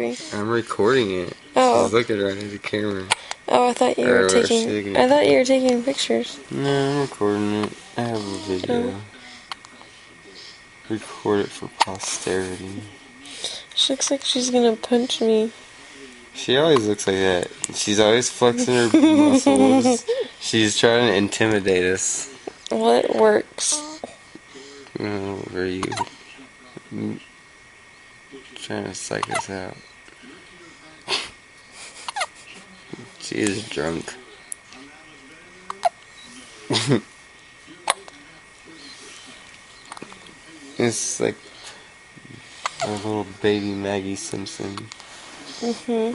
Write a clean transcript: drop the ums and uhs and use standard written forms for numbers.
movie? I'm recording it. Oh. She's looking right at the camera. Oh, I thought you were taking. I thought you were taking pictures. No, I'm recording it. I have a video. Oh. Record it for posterity. She looks like she's gonna punch me. She always looks like that. She's always flexing her muscles. She's trying to intimidate us. What works? Oh, where are you? Trying to psych us out. She is drunk. It's like a little baby Maggie Simpson. Mm-hmm.